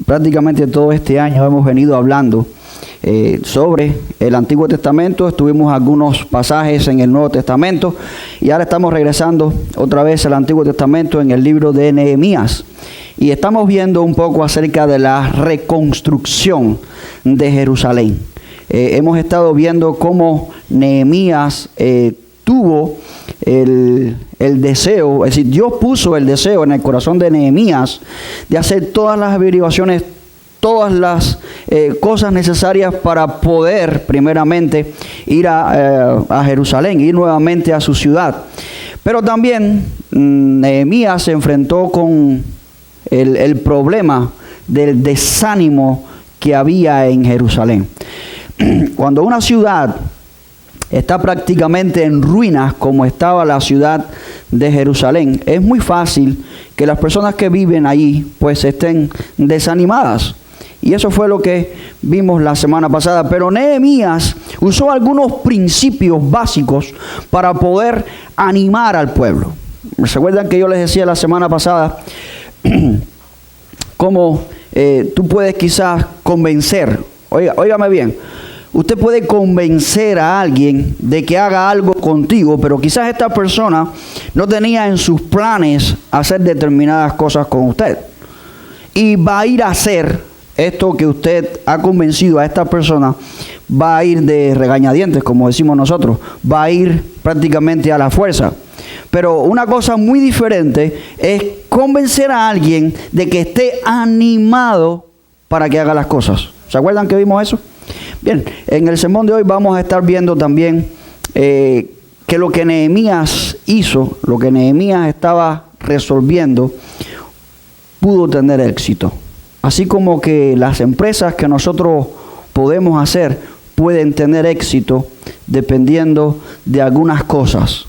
Prácticamente todo este año hemos venido hablando sobre el Antiguo Testamento. Estuvimos algunos pasajes en el Nuevo Testamento y ahora estamos regresando otra vez al Antiguo Testamento en el libro de Nehemías. Y estamos viendo un poco acerca de la reconstrucción de Jerusalén. Hemos estado viendo cómo Nehemías tuvo el deseo, es decir, Dios puso el deseo en el corazón de Nehemías de hacer todas las averiguaciones, todas las cosas necesarias para poder primeramente ir a Jerusalén, ir nuevamente a su ciudad. Pero también Nehemías se enfrentó con el problema del desánimo que había en Jerusalén. Cuando una ciudad está prácticamente en ruinas, como estaba la ciudad de Jerusalén, es muy fácil que las personas que viven allí pues estén desanimadas. Y eso fue lo que vimos la semana pasada. Pero Nehemías usó algunos principios básicos para poder animar al pueblo. ¿Se acuerdan que yo les decía la semana pasada cómo tú puedes quizás convencer? Óigame bien. Usted puede convencer a alguien de que haga algo contigo, pero quizás esta persona no tenía en sus planes hacer determinadas cosas con usted. Y va a ir a hacer esto que usted ha convencido a esta persona, va a ir de regañadientes, como decimos nosotros, va a ir prácticamente a la fuerza. Pero una cosa muy diferente es convencer a alguien de que esté animado para que haga las cosas. ¿Se acuerdan que vimos eso? Bien, en el sermón de hoy vamos a estar viendo también que lo que Nehemías hizo, lo que Nehemías estaba resolviendo, pudo tener éxito. Así como que las empresas que nosotros podemos hacer pueden tener éxito dependiendo de algunas cosas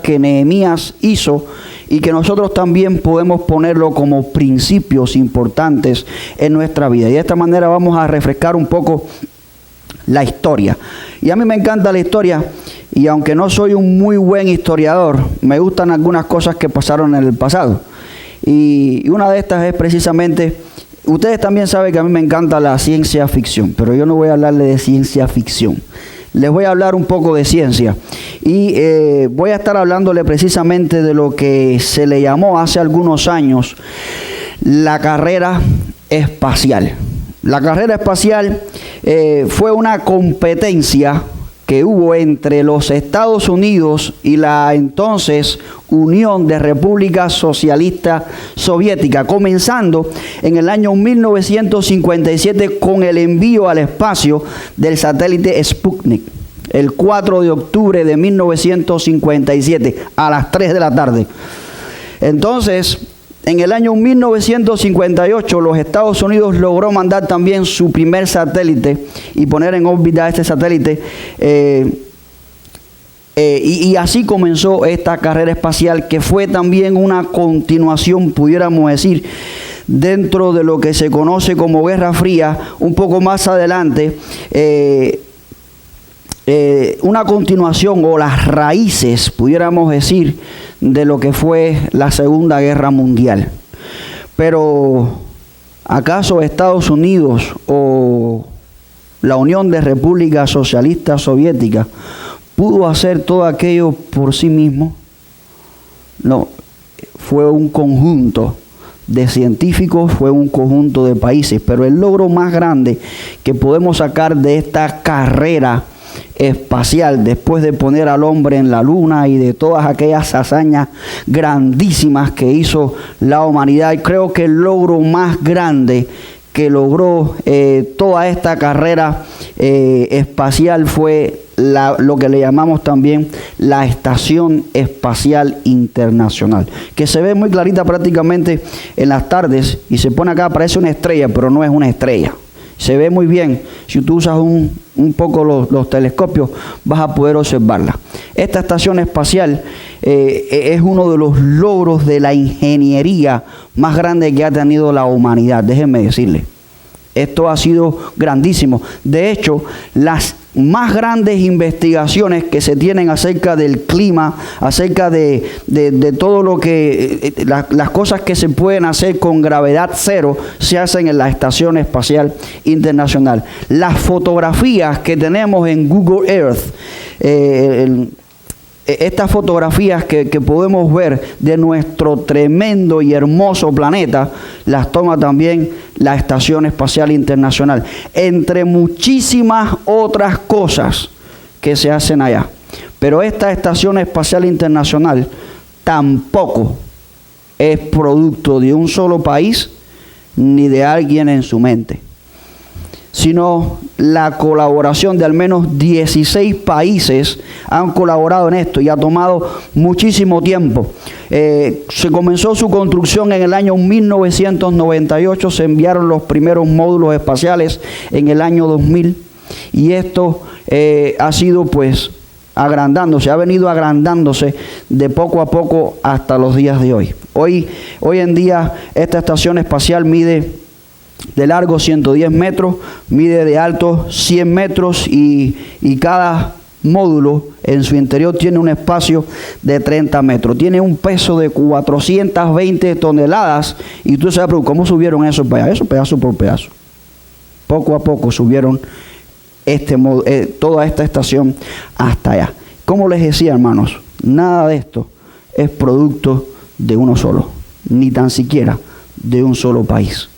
que Nehemías hizo y que nosotros también podemos ponerlo como principios importantes en nuestra vida. Y de esta manera vamos a refrescar un poco la historia. Y a mí me encanta la historia, y aunque no soy un muy buen historiador, me gustan algunas cosas que pasaron en el pasado. Y una de estas es precisamente, ustedes también saben que a mí me encanta la ciencia ficción, pero yo no voy a hablarle de ciencia ficción. Les voy a hablar un poco de ciencia y voy a estar hablándole precisamente de lo que se le llamó hace algunos años la carrera espacial. La carrera espacial fue una competencia que hubo entre los Estados Unidos y la entonces Unión de Repúblicas Socialistas Soviéticas, comenzando en el año 1957 con el envío al espacio del satélite Sputnik, el 4 de octubre de 1957 a las 3 de la tarde. Entonces, en el año 1958 los Estados Unidos logró mandar también su primer satélite y poner en órbita este satélite y así comenzó esta carrera espacial, que fue también una continuación, pudiéramos decir, dentro de lo que se conoce como Guerra Fría, un poco más adelante, una continuación o las raíces, pudiéramos decir, de lo que fue la Segunda Guerra Mundial. Pero ¿acaso Estados Unidos o la Unión de Repúblicas Socialistas Soviéticas pudo hacer todo aquello por sí mismo? No, fue un conjunto de científicos, fue un conjunto de países, pero el logro más grande que podemos sacar de esta carrera espacial, después de poner al hombre en la luna y de todas aquellas hazañas grandísimas que hizo la humanidad, y creo que el logro más grande que logró toda esta carrera espacial fue lo que le llamamos también la Estación Espacial Internacional, que se ve muy clarita prácticamente en las tardes y se pone acá, parece una estrella, pero no es una estrella. Se ve muy bien. Si tú usas un poco los telescopios, vas a poder observarla. Esta estación espacial es uno de los logros de la ingeniería más grande que ha tenido la humanidad. Déjenme decirle, esto ha sido grandísimo. De hecho, las más grandes investigaciones que se tienen acerca del clima, acerca de todo lo que, las cosas que se pueden hacer con gravedad cero, se hacen en la Estación Espacial Internacional. Las fotografías que tenemos en Google Earth, estas fotografías que podemos ver de nuestro tremendo y hermoso planeta, las toma también la Estación Espacial Internacional, entre muchísimas otras cosas que se hacen allá. Pero esta Estación Espacial Internacional tampoco es producto de un solo país ni de alguien en su mente, sino la colaboración de al menos 16 países han colaborado en esto y ha tomado muchísimo tiempo. Se comenzó su construcción en el año 1998, se enviaron los primeros módulos espaciales en el año 2000 y esto ha sido pues agrandándose, ha venido agrandándose de poco a poco hasta los días de hoy. Hoy en día esta estación espacial mide de largo 110 metros, mide de alto 100 metros y cada módulo en su interior tiene un espacio de 30 metros. Tiene un peso de 420 toneladas y tú sabes, ¿cómo subieron eso para allá? Eso pedazo por pedazo. Poco a poco subieron toda esta estación hasta allá. Como les decía, hermanos, nada de esto es producto de uno solo, ni tan siquiera de un solo país.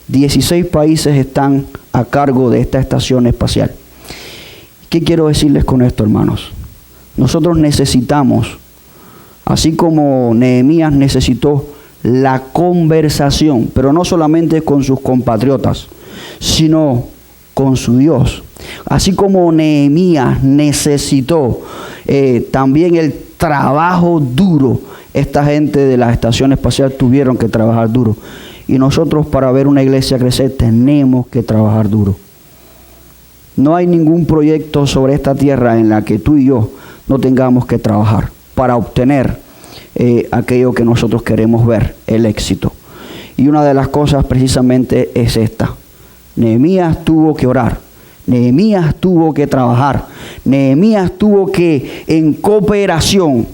16 países están a cargo de esta estación espacial. ¿Qué quiero decirles con esto, hermanos? Nosotros necesitamos, así como Nehemías necesitó la conversación, pero no solamente con sus compatriotas, sino con su Dios. Así como Nehemías necesitó también el trabajo duro, esta gente de la estación espacial tuvieron que trabajar duro. Y nosotros, para ver una iglesia crecer, tenemos que trabajar duro. No hay ningún proyecto sobre esta tierra en la que tú y yo no tengamos que trabajar para obtener aquello que nosotros queremos ver, el éxito. Y una de las cosas precisamente es esta. Nehemías tuvo que orar. Nehemías tuvo que trabajar. Nehemías tuvo que, en cooperación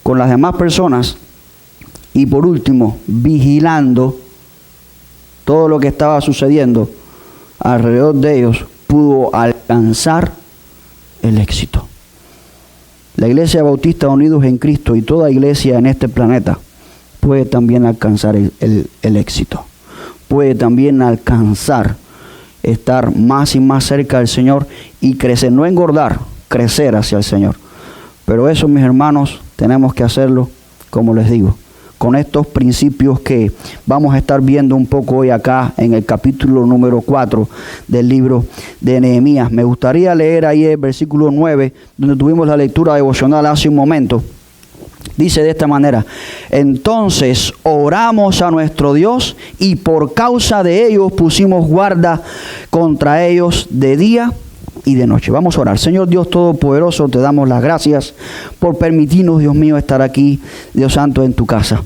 con las demás personas, y por último, vigilando todo lo que estaba sucediendo alrededor de ellos, pudo alcanzar el éxito. La Iglesia Bautista Unidos en Cristo y toda iglesia en este planeta puede también alcanzar el éxito. Puede también alcanzar estar más y más cerca del Señor y crecer, no engordar, crecer hacia el Señor. Pero eso, mis hermanos, tenemos que hacerlo, como les digo, con estos principios que vamos a estar viendo un poco hoy acá en el capítulo número 4 del libro de Nehemías. Me gustaría leer ahí el versículo 9, donde tuvimos la lectura devocional hace un momento. Dice de esta manera: entonces oramos a nuestro Dios y por causa de ellos pusimos guarda contra ellos de día y de noche. Vamos a orar. Señor Dios Todopoderoso, te damos las gracias por permitirnos, Dios mío, estar aquí, Dios Santo, en tu casa.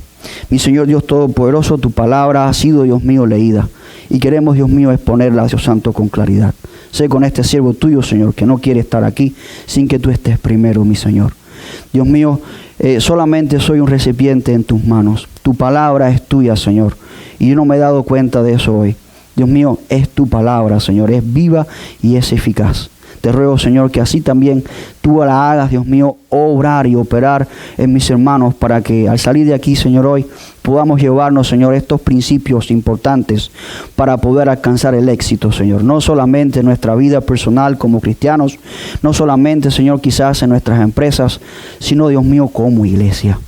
Mi Señor Dios Todopoderoso, tu palabra ha sido, Dios mío, leída. Y queremos, Dios mío, exponerla, Dios Santo, con claridad. Sé con este siervo tuyo, Señor, que no quiere estar aquí sin que tú estés primero, mi Señor. Dios mío, solamente soy un recipiente en tus manos. Tu palabra es tuya, Señor. Y yo no me he dado cuenta de eso hoy. Dios mío, es tu palabra, Señor, es viva y es eficaz. Te ruego, Señor, que así también tú la hagas, Dios mío, obrar y operar en mis hermanos para que al salir de aquí, Señor, hoy podamos llevarnos, Señor, estos principios importantes para poder alcanzar el éxito, Señor. No solamente en nuestra vida personal como cristianos, no solamente, Señor, quizás en nuestras empresas, sino, Dios mío, como iglesia.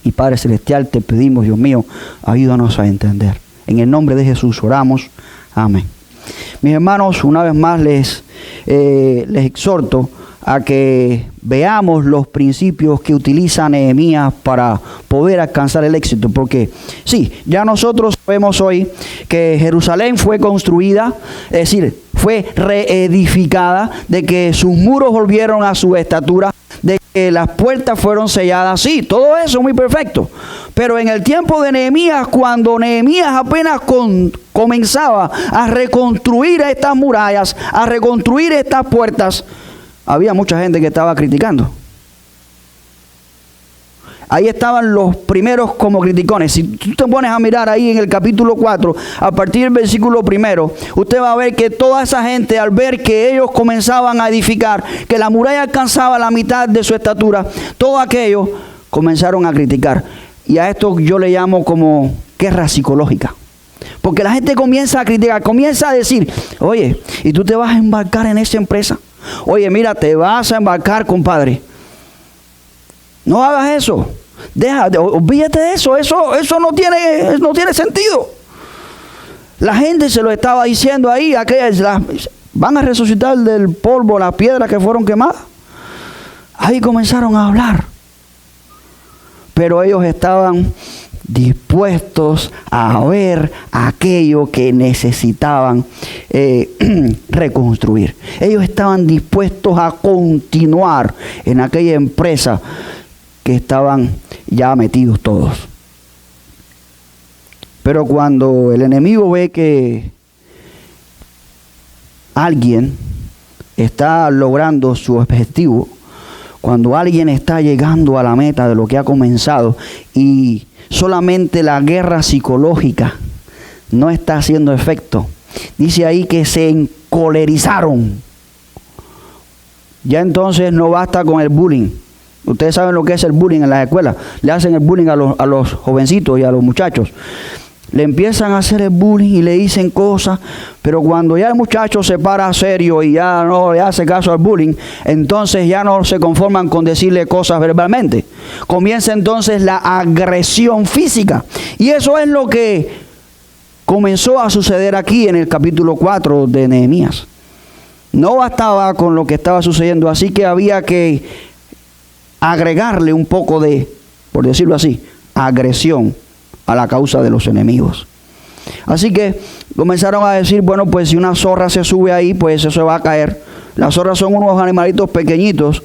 Y Padre Celestial, te pedimos, Dios mío, ayúdanos a entender. En el nombre de Jesús oramos. Amén. Mis hermanos, una vez más les exhorto a que veamos los principios que utiliza Nehemías para poder alcanzar el éxito. Porque sí, ya nosotros sabemos hoy que Jerusalén fue construida, es decir, fue reedificada, de que sus muros volvieron a su estatura, de que las puertas fueron selladas. Sí, todo eso muy perfecto. Pero en el tiempo de Nehemías, cuando Nehemías apenas comenzaba a reconstruir estas murallas, a reconstruir estas puertas, había mucha gente que estaba criticando. Ahí estaban los primeros como criticones. Si tú te pones a mirar ahí en el capítulo 4, a partir del versículo 1, usted va a ver que toda esa gente, al ver que ellos comenzaban a edificar, que la muralla alcanzaba la mitad de su estatura, todo aquello comenzaron a criticar. Y a esto yo le llamo como guerra psicológica. Porque la gente comienza a criticar, comienza a decir, oye, ¿y tú te vas a embarcar en esa empresa? Oye, mira, te vas a embarcar, compadre. No hagas eso. Olvídate de eso. Eso no tiene sentido. La gente se lo estaba diciendo ahí. Van a resucitar del polvo las piedras que fueron quemadas. Ahí comenzaron a hablar. Pero ellos estaban dispuestos a ver aquello que necesitaban reconstruir. Ellos estaban dispuestos a continuar en aquella empresa que estaban ya metidos todos. Pero cuando el enemigo ve que alguien está logrando su objetivo, cuando alguien está llegando a la meta de lo que ha comenzado y solamente la guerra psicológica no está haciendo efecto, dice ahí que se encolerizaron. Ya entonces no basta con el bullying. Ustedes saben lo que es el bullying en las escuelas. Le hacen el bullying a los jovencitos y a los muchachos. Le empiezan a hacer el bullying y le dicen cosas, pero cuando ya el muchacho se para serio y ya no le hace caso al bullying, entonces ya no se conforman con decirle cosas verbalmente. Comienza entonces la agresión física. Y eso es lo que comenzó a suceder aquí en el capítulo 4 de Nehemías. No bastaba con lo que estaba sucediendo, así que había que agregarle un poco de, por decirlo así, agresión a la causa de los enemigos. Así que comenzaron a decir, bueno, pues si una zorra se sube ahí, pues eso se va a caer. Las zorras son unos animalitos pequeñitos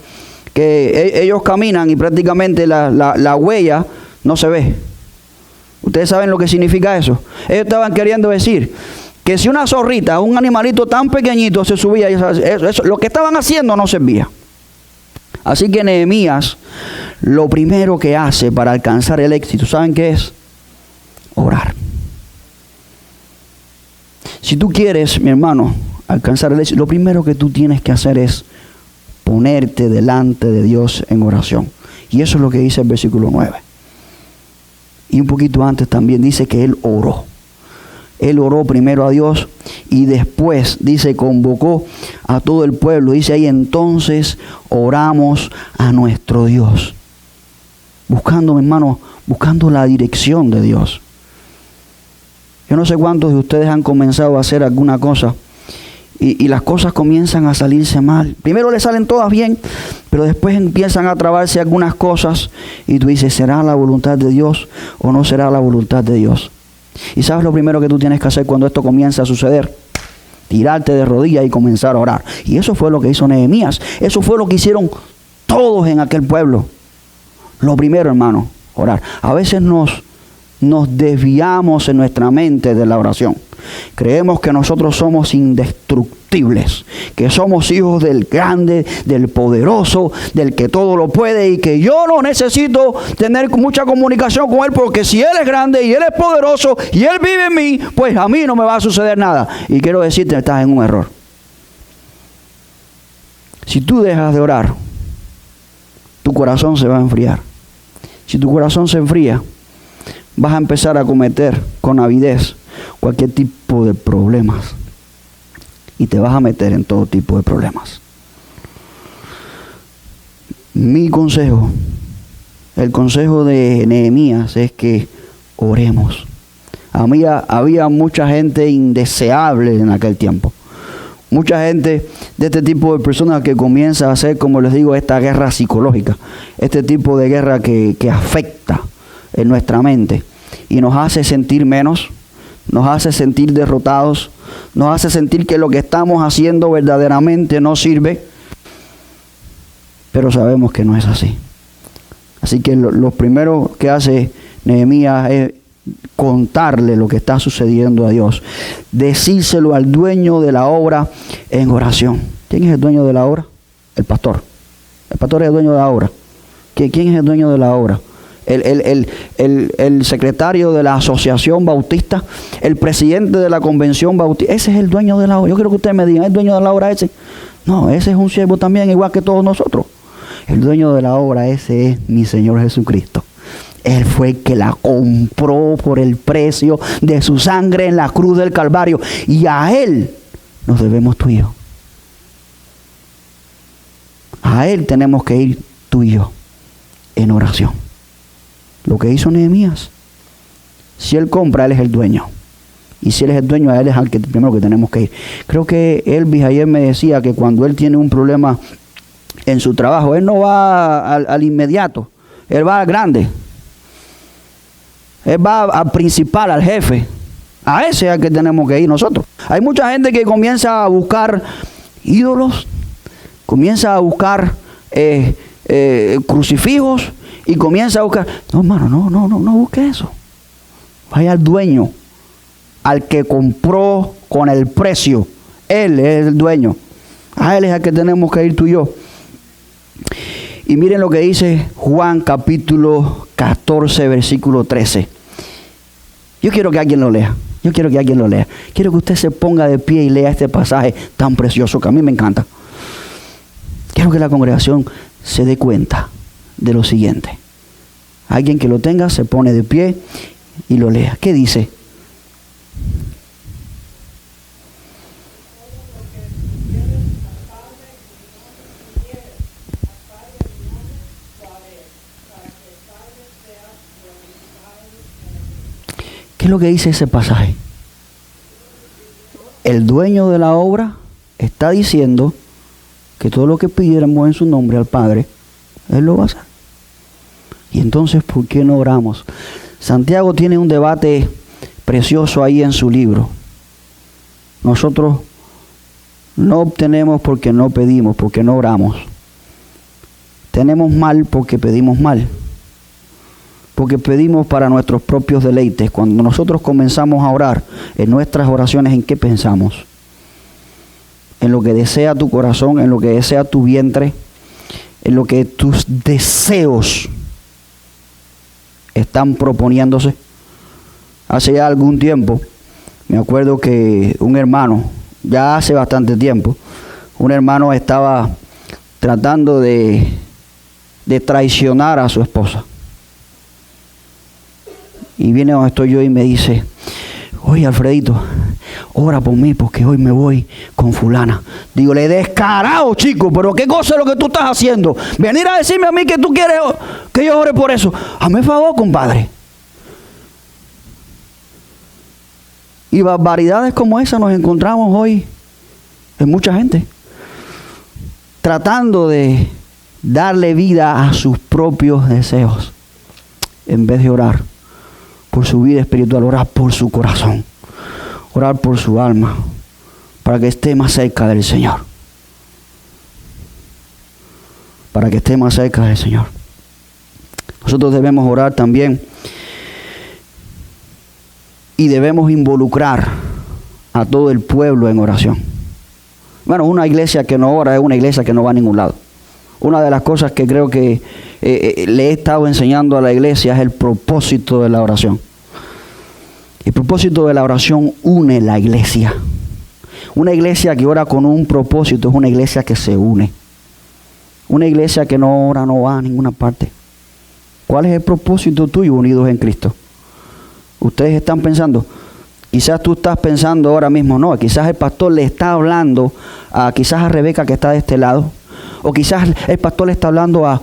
que ellos caminan y prácticamente la huella no se ve. Ustedes saben lo que significa eso. Ellos estaban queriendo decir que si una zorrita, un animalito tan pequeñito se subía, eso, lo que estaban haciendo no servía. Así que Nehemías, lo primero que hace para alcanzar el éxito, ¿saben qué es? Orar. Si tú quieres, mi hermano, alcanzar el éxito, lo primero que tú tienes que hacer es ponerte delante de Dios en oración. Y eso es lo que dice el versículo 9. Y un poquito antes también dice que él oró. Él oró primero a Dios y después, dice, convocó a todo el pueblo. Dice ahí, entonces oramos a nuestro Dios. Buscando, mi hermano, buscando la dirección de Dios. Yo no sé cuántos de ustedes han comenzado a hacer alguna cosa y las cosas comienzan a salirse mal. Primero le salen todas bien, pero después empiezan a trabarse algunas cosas y tú dices, ¿será la voluntad de Dios o no será la voluntad de Dios? ¿Y sabes lo primero que tú tienes que hacer cuando esto comienza a suceder? Tirarte de rodillas y comenzar a orar. Y eso fue lo que hizo Nehemías. Eso fue lo que hicieron todos en aquel pueblo. Lo primero, hermano, orar. A veces nos desviamos en nuestra mente de la oración. Creemos que nosotros somos indestructibles, que somos hijos del grande, del poderoso, del que todo lo puede y que yo no necesito tener mucha comunicación con Él porque si Él es grande y Él es poderoso y Él vive en mí, pues a mí no me va a suceder nada. Y quiero decirte, estás en un error. Si tú dejas de orar, tu corazón se va a enfriar. Si tu corazón se enfría, vas a empezar a cometer con avidez cualquier tipo de problemas y te vas a meter en todo tipo de problemas. Mi consejo, el consejo de Nehemías es que oremos. Había mucha gente indeseable en aquel tiempo. Mucha gente de este tipo de personas que comienza a hacer, como les digo, esta guerra psicológica, este tipo de guerra que afecta en nuestra mente y nos hace sentir menos, nos hace sentir derrotados, nos hace sentir que lo que estamos haciendo verdaderamente no sirve. Pero sabemos que no es así. Así que lo primero que hace Nehemías es contarle lo que está sucediendo a Dios. Decírselo al dueño de la obra en oración. ¿Quién es el dueño de la obra? El pastor. El pastor es el dueño de la obra. ¿Quién es el dueño de la obra? El secretario de la asociación bautista, el presidente de la convención bautista. Ese es el dueño de la obra. Yo quiero que ustedes me digan, ¿es el dueño de la obra ese? No, ese es un siervo también, igual que todos nosotros. El dueño de la obra, ese es mi Señor Jesucristo. Él fue el que la compró por el precio de su sangre en la cruz del Calvario. Y a Él nos debemos tú y yo. A Él tenemos que ir tú y yo en oración. Lo que hizo Nehemías. Si Él compra, Él es el dueño. Y si Él es el dueño, a Él es al que primero que tenemos que ir. Creo que Elvis ayer me decía que cuando él tiene un problema en su trabajo, él no va al inmediato. Él va al grande. Él va al principal, al jefe. A ese es al que tenemos que ir nosotros. Hay mucha gente que comienza a buscar ídolos, comienza a buscar crucifijos y comienza a buscar... No, hermano, no busque eso. Vaya al dueño, al que compró con el precio. Él es el dueño. A Él es al que tenemos que ir tú y yo. Y miren lo que dice Juan capítulo 14, versículo 13. Yo quiero que alguien lo lea. Quiero que usted se ponga de pie y lea este pasaje tan precioso que a mí me encanta. Quiero que la congregación se dé cuenta de lo siguiente. Alguien que lo tenga se pone de pie y lo lea. ¿Qué dice? ¿Qué es lo que dice ese pasaje? El dueño de la obra está diciendo que todo lo que pidiéramos en su nombre al Padre, Él lo va a hacer. Y entonces, ¿por qué no oramos? Santiago tiene un debate precioso ahí en su libro. Nosotros no obtenemos porque no pedimos, porque no oramos. Tenemos mal porque pedimos mal. Porque pedimos para nuestros propios deleites. Cuando nosotros comenzamos a orar, en nuestras oraciones, ¿en qué pensamos? En lo que desea tu corazón, en lo que desea tu vientre, en lo que tus deseos están proponiéndose. Hace ya algún tiempo, me acuerdo que un hermano, ya hace bastante tiempo, un hermano estaba tratando de traicionar a su esposa. Y viene donde estoy yo y me dice, oye Alfredito, ora por mí porque hoy me voy con fulana. Digo, le descarado, chico, pero qué cosa es lo que tú estás haciendo. Venir a decirme a mí que tú quieres que yo ore por eso. Hazme favor, compadre. Y barbaridades como esa nos encontramos hoy en mucha gente. Tratando de darle vida a sus propios deseos. En vez de orar por su vida espiritual, orar por su corazón, orar por su alma, para que esté más cerca del Señor. Para que esté más cerca del Señor. Nosotros debemos orar también y debemos involucrar a todo el pueblo en oración. Bueno, una iglesia que no ora es una iglesia que no va a ningún lado. Una de las cosas que creo que le he estado enseñando a la iglesia es el propósito de la oración. El propósito de la oración une la iglesia. Una iglesia que ora con un propósito es una iglesia que se une. Una iglesia que no ora no va a ninguna parte. ¿Cuál es el propósito tuyo unidos en Cristo? Ustedes están pensando, quizás tú estás pensando ahora mismo, no, quizás el pastor le está hablando quizás a Rebeca que está de este lado. O quizás el pastor le está hablando a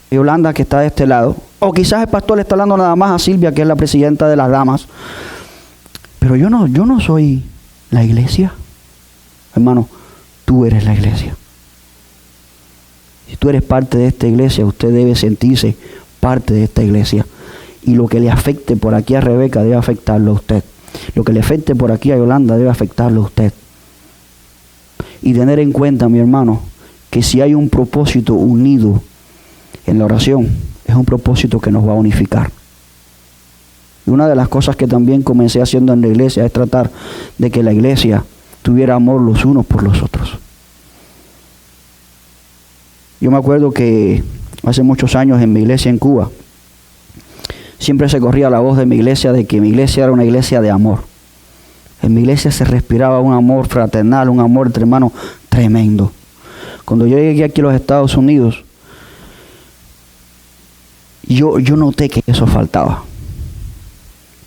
Yolanda que está de este lado. O quizás el pastor le está hablando nada más a Silvia que es la presidenta de las damas. Pero yo no soy la iglesia. Hermano, tú eres la iglesia. Si tú eres parte de esta iglesia, usted debe sentirse parte de esta iglesia. Y lo que le afecte por aquí a Rebeca debe afectarlo a usted. Lo que le afecte por aquí a Yolanda debe afectarlo a usted. Y tener en cuenta, mi hermano, que si hay un propósito unido en la oración, es un propósito que nos va a unificar. Y una de las cosas que también comencé haciendo en la iglesia es tratar de que la iglesia tuviera amor los unos por los otros. Yo me acuerdo que hace muchos años en mi iglesia en Cuba, siempre se corría la voz de mi iglesia de que mi iglesia era una iglesia de amor. En mi iglesia se respiraba un amor fraternal, un amor entre hermanos tremendo. Cuando yo llegué aquí a los Estados Unidos, yo noté que eso faltaba.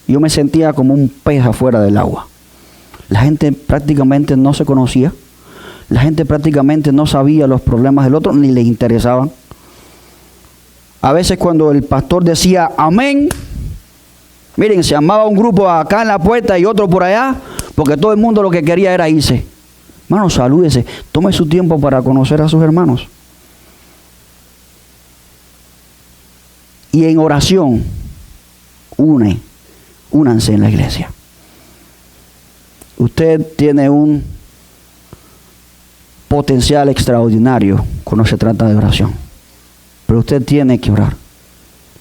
Yo me sentía como un pez afuera del agua. La gente prácticamente no se conocía. La gente prácticamente no sabía los problemas del otro, ni les interesaban. A veces cuando el pastor decía amén, miren, se armaba un grupo acá en la puerta y otro por allá, porque todo el mundo lo que quería era irse. Hermano, salúdese, tome su tiempo para conocer a sus hermanos. Y en oración, únanse en la iglesia. Usted tiene un potencial extraordinario cuando se trata de oración. Pero usted tiene que orar.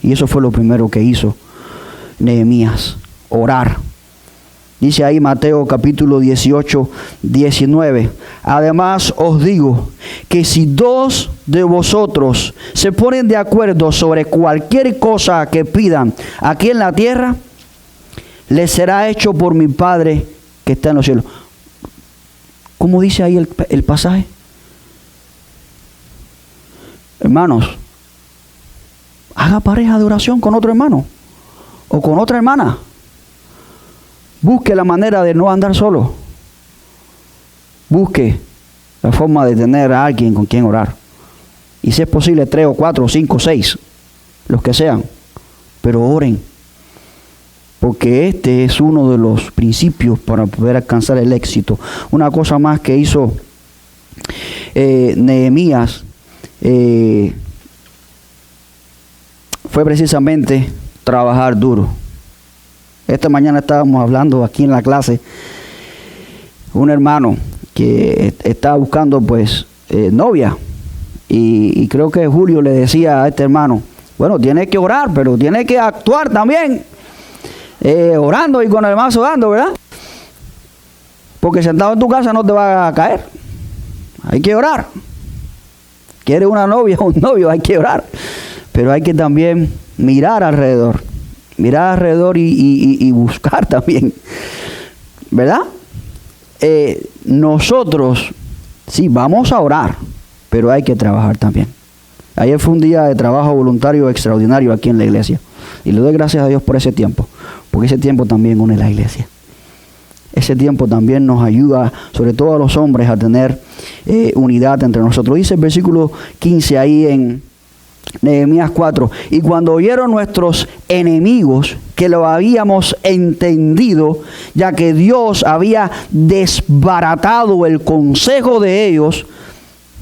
Y eso fue lo primero que hizo Nehemías, orar. Dice ahí Mateo capítulo 18, 19. Además os digo que si 2 de vosotros se ponen de acuerdo sobre cualquier cosa que pidan aquí en la tierra, les será hecho por mi Padre que está en los cielos. ¿Cómo dice ahí el pasaje? Hermanos, haga pareja de oración con otro hermano o con otra hermana. Busque la manera de no andar solo. Busque la forma de tener a alguien con quien orar. Y si es posible 3 o 4 o 5 o 6, los que sean. Pero oren. Porque este es uno de los principios para poder alcanzar el éxito. Una cosa más que hizo Nehemías fue precisamente trabajar duro. Esta mañana estábamos hablando aquí en la clase, un hermano que estaba buscando pues novia, y creo que Julio le decía a este hermano, bueno, tiene que orar, pero tiene que actuar también, orando y con el mazo dando, ¿verdad? Porque sentado en tu casa no te va a caer, hay que orar. ¿Quieres una novia o un novio? Hay que orar, pero hay que también mirar alrededor y buscar también, ¿verdad? Nosotros sí vamos a orar, pero hay que trabajar también. Ayer fue un día de trabajo voluntario extraordinario aquí en la iglesia, y le doy gracias a Dios por ese tiempo, porque ese tiempo también une la iglesia. Ese tiempo también nos ayuda, sobre todo a los hombres, a tener unidad entre nosotros. Dice el versículo 15 ahí en Nehemías 4, y cuando oyeron nuestros enemigos que lo habíamos entendido, ya que Dios había desbaratado el consejo de ellos,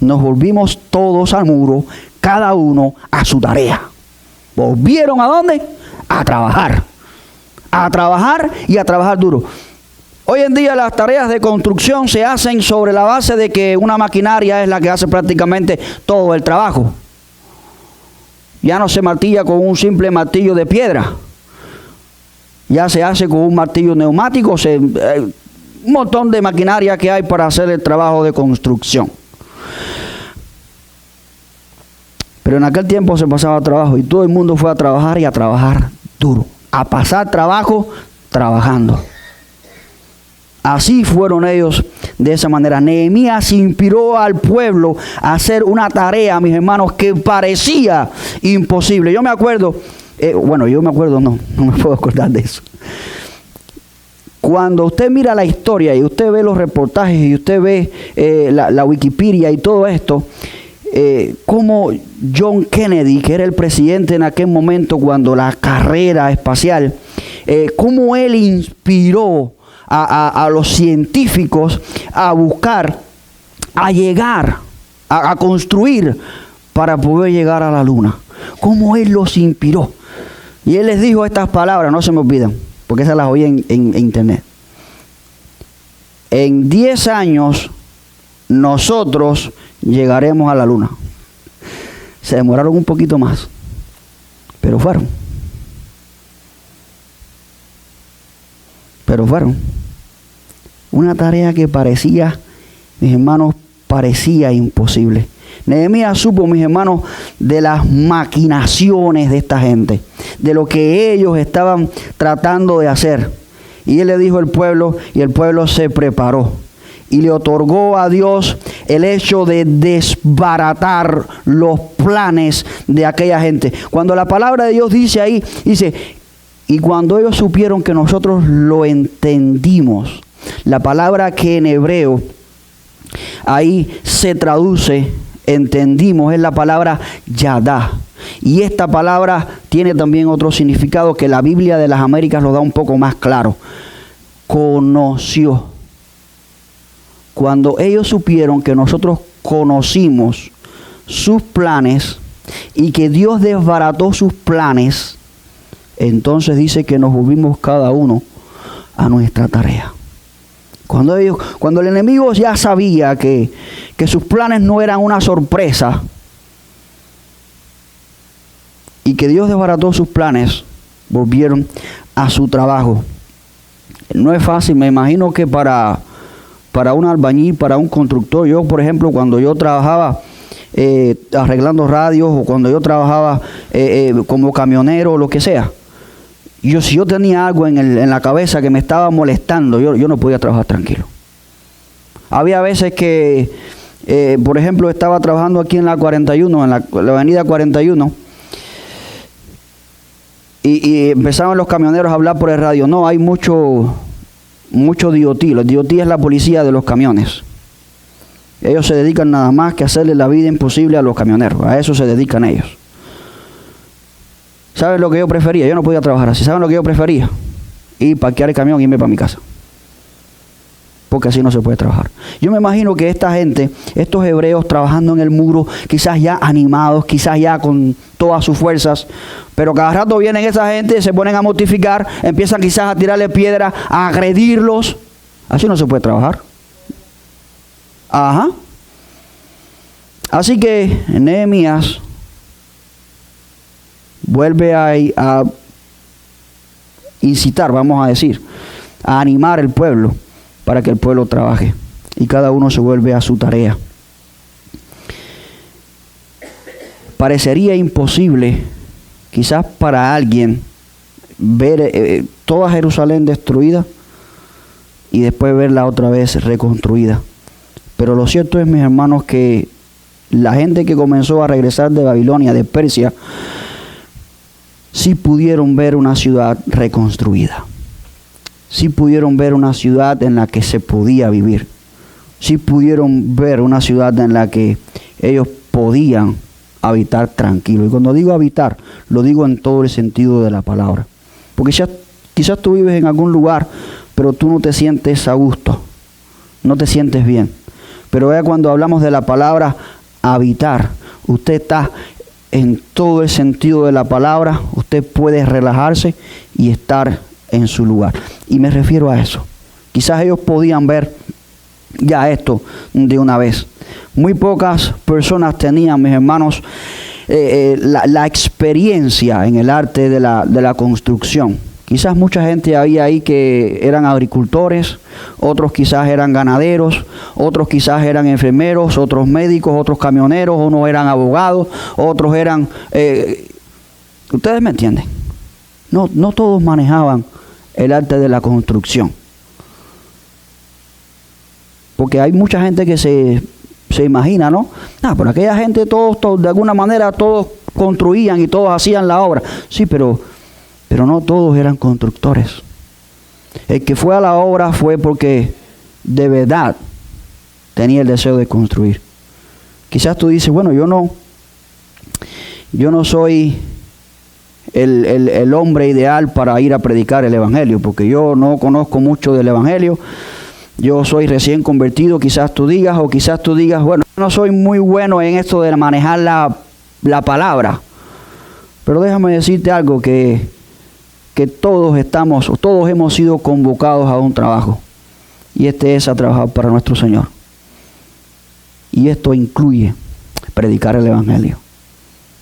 nos volvimos todos al muro, cada uno a su tarea. ¿Volvieron a dónde? A trabajar y a trabajar duro. Hoy en día las tareas de construcción se hacen sobre la base de que una maquinaria es la que hace prácticamente todo el trabajo. Ya no se martilla con un simple martillo de piedra. Ya se hace con un martillo neumático. Un montón de maquinaria que hay para hacer el trabajo de construcción. Pero en aquel tiempo se pasaba trabajo y todo el mundo fue a trabajar y a trabajar duro. A pasar trabajo trabajando. Así fueron ellos de esa manera. Nehemías inspiró al pueblo a hacer una tarea, mis hermanos, que parecía imposible. Yo me acuerdo, no me puedo acordar de eso. Cuando usted mira la historia y usted ve los reportajes y usted ve la Wikipedia y todo esto, como John Kennedy, que era el presidente en aquel momento cuando la carrera espacial, cómo él inspiró a los científicos a buscar, a llegar, a construir para poder llegar a la luna. Cómo él los inspiró. Y él les dijo estas palabras, no se me olvidan, porque esas las oí en internet. En 10 años nosotros llegaremos a la luna. Se demoraron un poquito más, pero fueron. Una tarea que parecía, mis hermanos, parecía imposible. Nehemías supo, mis hermanos, de las maquinaciones de esta gente, de lo que ellos estaban tratando de hacer. Y él le dijo al pueblo, y el pueblo se preparó. Y le otorgó a Dios el hecho de desbaratar los planes de aquella gente. Cuando la palabra de Dios dice ahí, dice, y cuando ellos supieron que nosotros lo entendimos, la palabra que en hebreo ahí se traduce, entendimos, es la palabra yadá. Y esta palabra tiene también otro significado que la Biblia de las Américas lo da un poco más claro. Conoció. Cuando ellos supieron que nosotros conocimos sus planes y que Dios desbarató sus planes, entonces dice que nos volvimos cada uno a nuestra tarea. Cuando el enemigo ya sabía que sus planes no eran una sorpresa y que Dios desbarató sus planes, volvieron a su trabajo. No es fácil, me imagino que para un albañil, para un constructor, yo por ejemplo cuando yo trabajaba arreglando radios o cuando yo trabajaba como camionero o lo que sea, si yo tenía algo en la cabeza que me estaba molestando, yo no podía trabajar tranquilo. Había veces que, por ejemplo, estaba trabajando aquí en la 41, en la avenida 41, y empezaban los camioneros a hablar por el radio. No, hay mucho DOT. Los DOT es la policía de los camiones. Ellos se dedican nada más que a hacerle la vida imposible a los camioneros. A eso se dedican ellos. ¿Saben lo que yo prefería? Yo no podía trabajar así. ¿Saben lo que yo prefería? Ir, parquear el camión y irme para mi casa. Porque así no se puede trabajar. Yo me imagino que esta gente, estos hebreos trabajando en el muro, quizás ya animados, quizás ya con todas sus fuerzas, pero cada rato vienen esa gente, se ponen a mortificar, empiezan quizás a tirarle piedra, a agredirlos. Así no se puede trabajar. Ajá. Así que Nehemías vuelve a incitar, vamos a decir, a animar al pueblo para que el pueblo trabaje y cada uno se vuelve a su tarea. Parecería imposible, quizás para alguien, ver toda Jerusalén destruida y después verla otra vez reconstruida. Pero lo cierto es, mis hermanos, que la gente que comenzó a regresar de Babilonia, de Persia, sí pudieron ver una ciudad reconstruida. Sí pudieron ver una ciudad en la que se podía vivir. Sí pudieron ver una ciudad en la que ellos podían habitar tranquilo. Y cuando digo habitar, lo digo en todo el sentido de la palabra. Porque quizás tú vives en algún lugar, pero tú no te sientes a gusto. No te sientes bien. Pero vea, cuando hablamos de la palabra habitar, usted está en todo el sentido de la palabra. Usted puede relajarse y estar en su lugar. Y me refiero a eso. Quizás ellos podían ver ya esto de una vez. Muy pocas personas tenían, mis hermanos, la experiencia en el arte de la construcción. Quizás mucha gente había ahí que eran agricultores, otros quizás eran ganaderos, otros quizás eran enfermeros, otros médicos, otros camioneros, unos eran abogados, otros eran... ¿ustedes me entienden? No todos manejaban el arte de la construcción. Porque hay mucha gente que se imagina, ¿no? Por aquella gente todos de alguna manera todos construían y todos hacían la obra. Sí, pero no todos eran constructores. El que fue a la obra fue porque de verdad tenía el deseo de construir. Quizás tú dices, bueno, yo no soy el hombre ideal para ir a predicar el evangelio, porque yo no conozco mucho del evangelio. Yo soy recién convertido, quizás tú digas, bueno, no soy muy bueno en esto de manejar la palabra. Pero déjame decirte algo, que todos hemos sido convocados a un trabajo, y este es a trabajar para nuestro Señor. Y esto incluye predicar el Evangelio.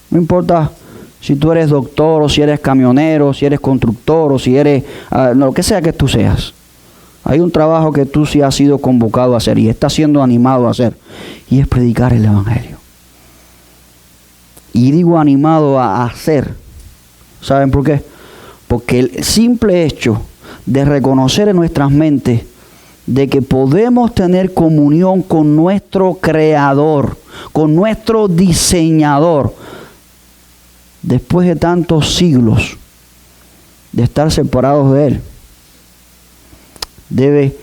No importa si tú eres doctor, o si eres camionero, si eres constructor, o si eres lo que sea que tú seas. Hay un trabajo que tú sí has sido convocado a hacer y estás siendo animado a hacer. Y es predicar el Evangelio. Y digo animado a hacer. ¿Saben por qué? Porque el simple hecho de reconocer en nuestras mentes de que podemos tener comunión con nuestro Creador, con nuestro Diseñador, después de tantos siglos de estar separados de Él, debe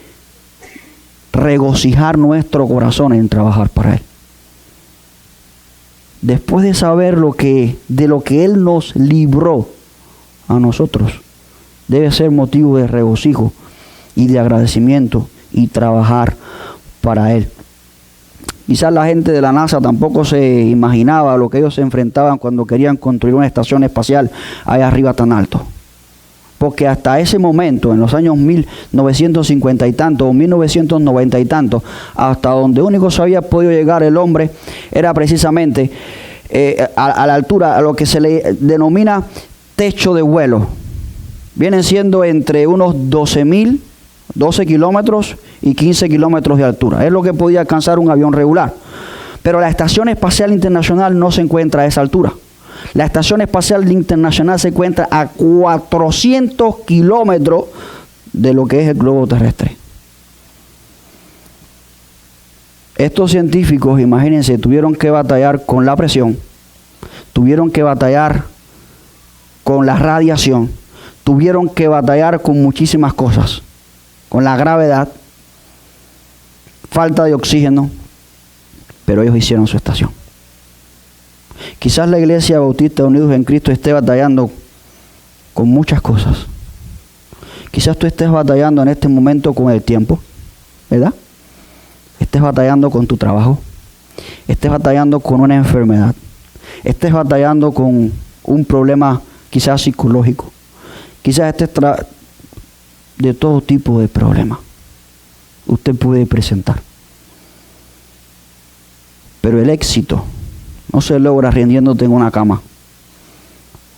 regocijar nuestro corazón en trabajar para Él. Después de saber de lo que Él nos libró a nosotros, debe ser motivo de regocijo y de agradecimiento y trabajar para Él. Quizás la gente de la NASA tampoco se imaginaba lo que ellos se enfrentaban cuando querían construir una estación espacial allá arriba tan alto. Porque hasta ese momento, en los años 1950 y tanto, o 1990 y tanto, hasta donde único se había podido llegar el hombre, era precisamente a la altura, a lo que se le denomina techo de vuelo. Vienen siendo entre unos 12 kilómetros y 15 kilómetros de altura. Es lo que podía alcanzar un avión regular. Pero la Estación Espacial Internacional no se encuentra a esa altura. La Estación Espacial Internacional se encuentra a 400 kilómetros de lo que es el globo terrestre. Estos científicos, imagínense, tuvieron que batallar con la presión, tuvieron que batallar con la radiación, tuvieron que batallar con muchísimas cosas, con la gravedad, falta de oxígeno, pero ellos hicieron su estación. Quizás la Iglesia Bautista Unidos en Cristo esté batallando con muchas cosas. Quizás tú estés batallando en este momento con el tiempo, ¿verdad? Estés batallando con tu trabajo, estés batallando con una enfermedad, estés batallando con un problema quizás psicológico, quizás estés de todo tipo de problemas. Usted puede presentar. Pero el éxito no se logra rindiéndote en una cama.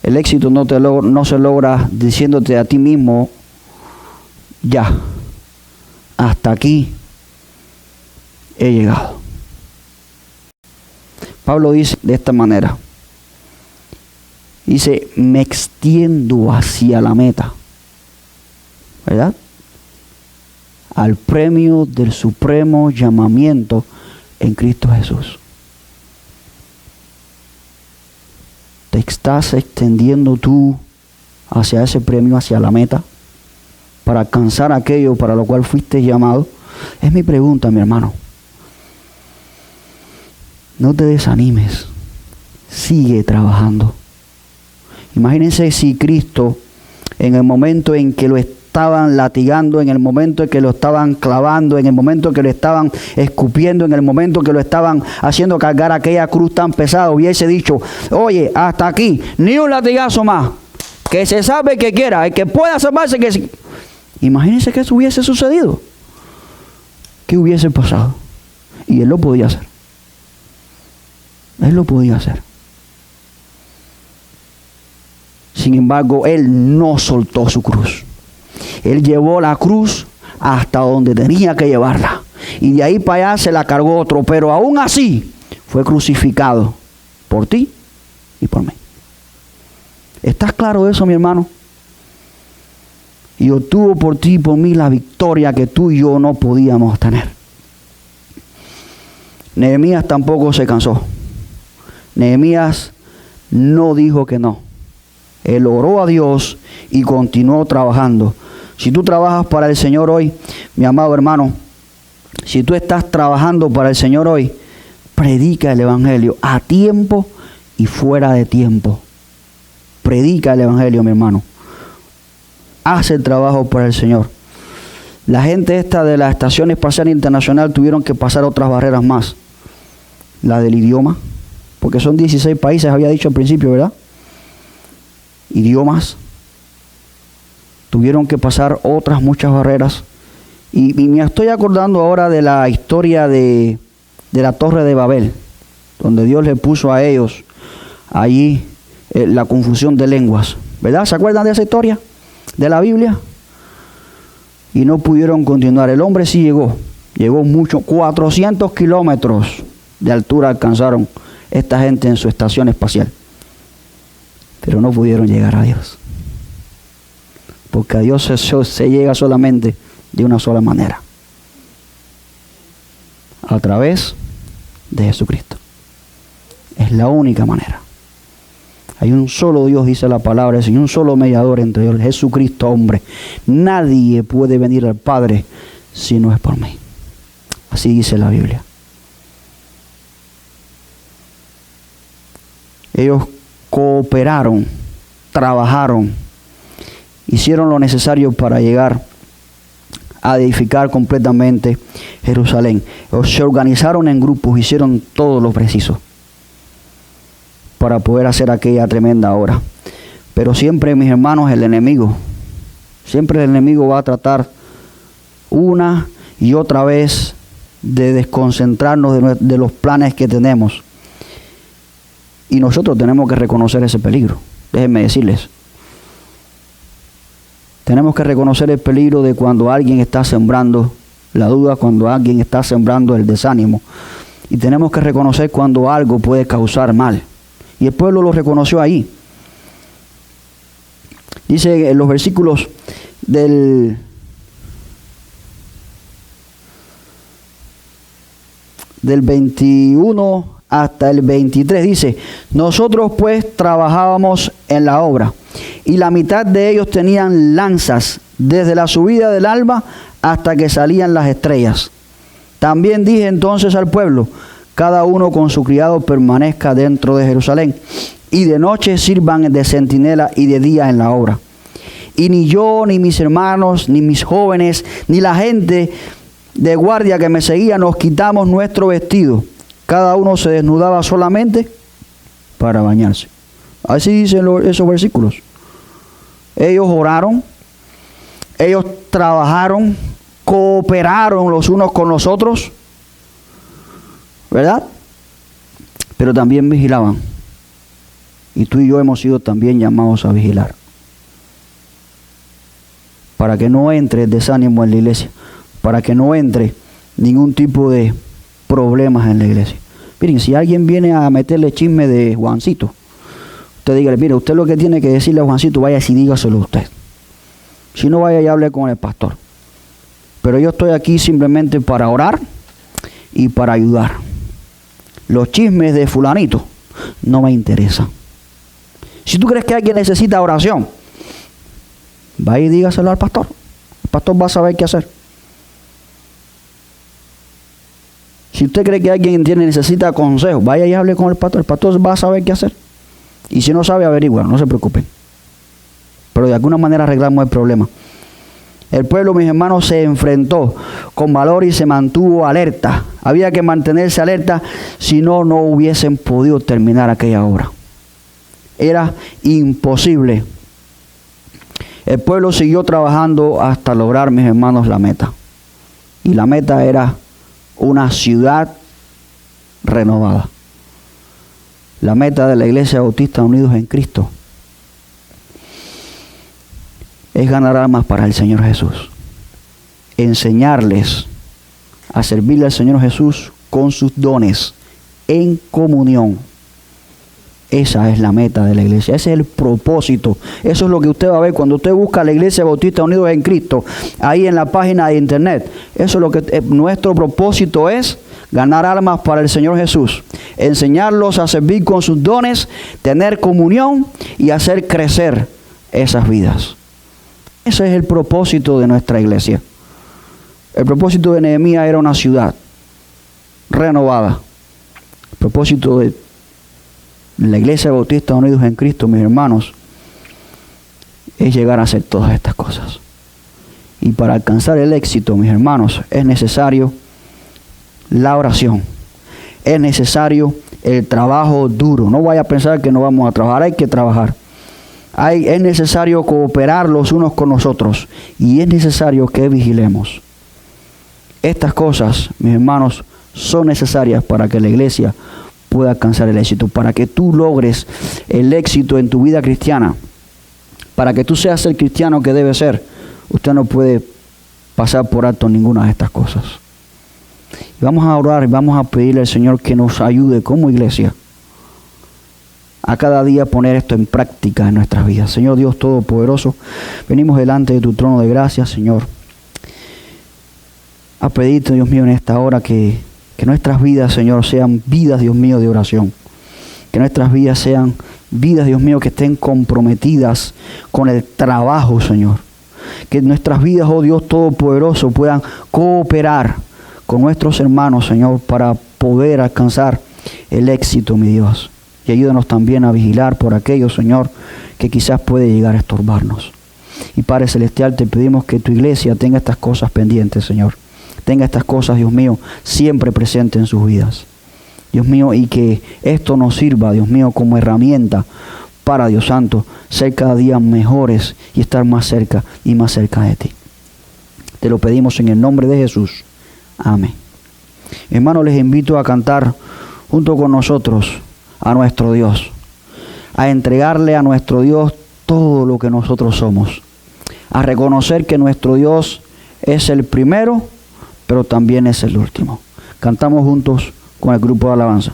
El éxito no se logra diciéndote a ti mismo, ya, hasta aquí he llegado. Pablo dice de esta manera, dice, me extiendo hacia la meta, ¿verdad? Al premio del supremo llamamiento en Cristo Jesús. ¿Te estás extendiendo tú hacia ese premio, hacia la meta, para alcanzar aquello para lo cual fuiste llamado? Es mi pregunta, mi hermano. No te desanimes, sigue trabajando. Imagínense si Cristo, en el momento en que lo estaban latigando, en el momento en que lo estaban clavando, en el momento en que lo estaban escupiendo, en el momento en que lo estaban haciendo cargar aquella cruz tan pesada, hubiese dicho, oye, hasta aquí, ni un latigazo más, que se sabe que quiera, el que pueda salvarse, que... Imagínense que eso hubiese sucedido. ¿Qué hubiese pasado? Y él lo podía hacer. Él lo podía hacer. Sin embargo, él no soltó su cruz. Él llevó la cruz hasta donde tenía que llevarla. Y de ahí para allá se la cargó otro. Pero aún así fue crucificado por ti y por mí. ¿Estás claro de eso, mi hermano? Y obtuvo por ti y por mí la victoria que tú y yo no podíamos tener. Nehemías tampoco se cansó. Nehemías no dijo que no. Él oró a Dios y continuó trabajando. Si tú trabajas para el Señor hoy, mi amado hermano, si tú estás trabajando para el Señor hoy, predica el Evangelio a tiempo y fuera de tiempo. Predica el Evangelio, mi hermano. Haz el trabajo para el Señor. La gente esta de la Estación Espacial Internacional tuvieron que pasar otras barreras más. La del idioma, porque son 16 países, había dicho al principio, ¿verdad? Idiomas. Tuvieron que pasar otras muchas barreras. Y me estoy acordando ahora de la historia de de la Torre de Babel, donde Dios le puso a ellos allí la confusión de lenguas, ¿verdad? ¿Se acuerdan de esa historia de la Biblia? Y no pudieron continuar. El hombre sí llegó mucho, 400 kilómetros de altura alcanzaron esta gente en su estación espacial, pero no pudieron llegar a Dios, porque a Dios se llega solamente de una sola manera, a través de Jesucristo. Es la única manera. Hay un solo Dios, dice la palabra, y un solo mediador entre Dios, Jesucristo hombre. Nadie puede venir al Padre si no es por mí. Así dice la Biblia. Ellos cooperaron, trabajaron, hicieron lo necesario para llegar a edificar completamente Jerusalén. Ellos se organizaron en grupos, hicieron todo lo preciso para poder hacer aquella tremenda obra. Pero siempre, mis hermanos, siempre el enemigo va a tratar una y otra vez de desconcentrarnos de los planes que tenemos. Y nosotros tenemos que reconocer ese peligro. Déjenme decirles. Tenemos que reconocer el peligro de cuando alguien está sembrando la duda, cuando alguien está sembrando el desánimo. Y tenemos que reconocer cuando algo puede causar mal. Y el pueblo lo reconoció ahí. Dice en los versículos del 21 hasta el 23, dice: nosotros pues trabajábamos en la obra, y la mitad de ellos tenían lanzas desde la subida del alba hasta que salían las estrellas. También dije entonces al pueblo: cada uno con su criado permanezca dentro de Jerusalén, y de noche sirvan de centinela y de día en la obra. Y ni yo, ni mis hermanos, ni mis jóvenes, ni la gente de guardia que me seguía nos quitamos nuestro vestido. Cada uno se desnudaba solamente para bañarse. Así dicen esos versículos. Ellos oraron, ellos trabajaron, cooperaron los unos con los otros, ¿verdad? Pero también vigilaban. Y tú y yo hemos sido también llamados a vigilar, para que no entre desánimo en la iglesia, para que no entre ningún tipo de problemas en la iglesia. Miren, si alguien viene a meterle chisme de Juancito, usted dígale: mire, usted lo que tiene que decirle a Juancito, vaya y dígaselo usted. Si no, vaya y hable con el pastor. Pero yo estoy aquí simplemente para orar y para ayudar. Los chismes de fulanito no me interesan. Si tú crees que alguien necesita oración, vaya y dígaselo al pastor. El pastor va a saber qué hacer. Si usted cree que alguien necesita consejo, vaya y hable con el pastor. El pastor va a saber qué hacer. Y si no sabe, averigua, no se preocupen. Pero de alguna manera arreglamos el problema. El pueblo, mis hermanos, se enfrentó con valor y se mantuvo alerta. Había que mantenerse alerta, si no, no hubiesen podido terminar aquella obra. Era imposible. El pueblo siguió trabajando hasta lograr, mis hermanos, la meta. Y la meta era una ciudad renovada. La meta de la Iglesia Bautista Unidos en Cristo es ganar almas para el Señor Jesús. Enseñarles a servirle al Señor Jesús con sus dones, en comunión. Esa es la meta de la iglesia, ese es el propósito. Eso es lo que usted va a ver cuando usted busca la Iglesia Bautista Unidos en Cristo, ahí en la página de internet. Eso es lo que nuestro propósito es: ganar almas para el Señor Jesús, enseñarlos a servir con sus dones, tener comunión y hacer crecer esas vidas. Ese es el propósito de nuestra iglesia. El propósito de Nehemías era una ciudad renovada. El propósito de la Iglesia Bautista Unidos en Cristo, mis hermanos, es llegar a hacer todas estas cosas. Y para alcanzar el éxito, mis hermanos, es necesario la oración. Es necesario el trabajo duro. No vaya a pensar que no vamos a trabajar, hay que trabajar. Es necesario cooperar los unos con los otros. Y es necesario que vigilemos. Estas cosas, mis hermanos, son necesarias para que la iglesia pueda alcanzar el éxito, para que tú logres el éxito en tu vida cristiana, para que tú seas el cristiano que debe ser. Usted no puede pasar por alto ninguna de estas cosas. Y vamos a orar y vamos a pedirle al Señor que nos ayude como iglesia a cada día poner esto en práctica en nuestras vidas. Señor Dios Todopoderoso, venimos delante de tu trono de gracia, Señor, a pedirte, Dios mío, en esta hora que nuestras vidas, Señor, sean vidas, Dios mío, de oración. Que nuestras vidas sean vidas, Dios mío, que estén comprometidas con el trabajo, Señor. Que nuestras vidas, oh Dios Todopoderoso, puedan cooperar con nuestros hermanos, Señor, para poder alcanzar el éxito, mi Dios. Y ayúdanos también a vigilar por aquello, Señor, que quizás puede llegar a estorbarnos. Y Padre Celestial, te pedimos que tu iglesia tenga estas cosas pendientes, Señor. Tenga estas cosas, Dios mío, siempre presentes en sus vidas. Dios mío, y que esto nos sirva, Dios mío, como herramienta para, Dios Santo, ser cada día mejores y estar más cerca y más cerca de ti. Te lo pedimos en el nombre de Jesús. Amén. Hermanos, les invito a cantar junto con nosotros a nuestro Dios, a entregarle a nuestro Dios todo lo que nosotros somos, a reconocer que nuestro Dios es el primero, pero también es el último. Cantamos juntos con el grupo de alabanza.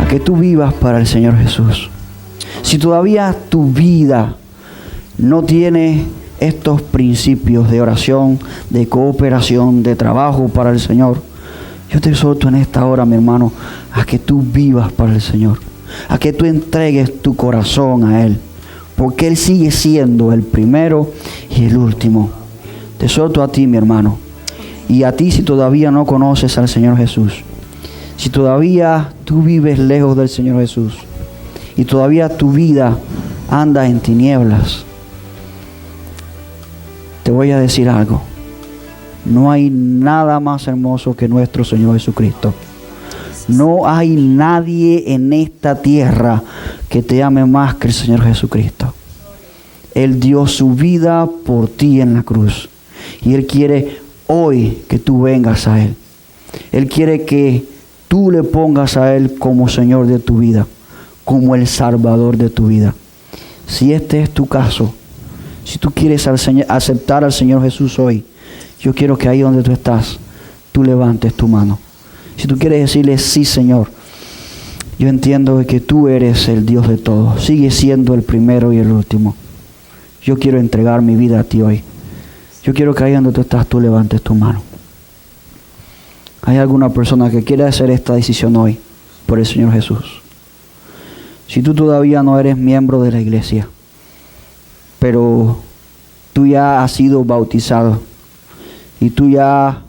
Que tú vivas para el Señor Jesús. Si todavía tu vida no tiene estos principios de oración, de cooperación, de trabajo para el Señor, yo te exhorto en esta hora, mi hermano, a que tú vivas para el Señor, a que tú entregues tu corazón a Él, porque Él sigue siendo el primero y el último. Te exhorto a ti, mi hermano, y a ti si todavía no conoces al Señor Jesús. Si todavía tú vives lejos del Señor Jesús y todavía tu vida anda en tinieblas, te voy a decir algo. No hay nada más hermoso que nuestro Señor Jesucristo. No hay nadie en esta tierra que te ame más que el Señor Jesucristo. Él dio su vida por ti en la cruz. Y Él quiere hoy que tú vengas a Él. Él quiere que tú le pongas a Él como Señor de tu vida, como el Salvador de tu vida. Si este es tu caso, si tú quieres aceptar al Señor Jesús hoy, yo quiero que ahí donde tú estás, tú levantes tu mano. Si tú quieres decirle, sí, Señor, yo entiendo que tú eres el Dios de todo. Sigue siendo el primero y el último. Yo quiero entregar mi vida a ti hoy. Yo quiero que ahí donde tú estás, tú levantes tu mano. ¿Hay alguna persona que quiere hacer esta decisión hoy por el Señor Jesús? Si tú todavía no eres miembro de la iglesia, pero tú ya has sido bautizado y tú ya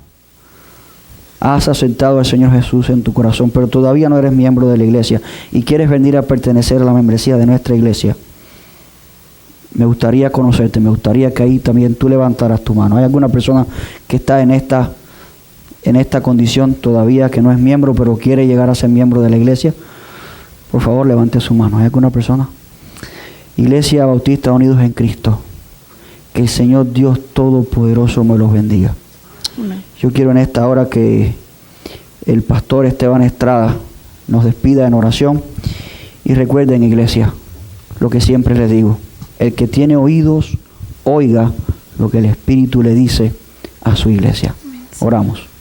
has aceptado al Señor Jesús en tu corazón, pero todavía no eres miembro de la iglesia y quieres venir a pertenecer a la membresía de nuestra iglesia, me gustaría conocerte, me gustaría que ahí también tú levantaras tu mano. ¿Hay alguna persona que está en esta condición todavía, que no es miembro, pero quiere llegar a ser miembro de la iglesia? Por favor, levante su mano. ¿Hay alguna persona? Iglesia Bautista Unidos en Cristo, que el Señor Dios Todopoderoso me los bendiga. Amén. Yo quiero en esta hora que el pastor Esteban Estrada nos despida en oración. Y recuerden, iglesia, lo que siempre les digo: el que tiene oídos, oiga lo que el Espíritu le dice a su iglesia. Oramos.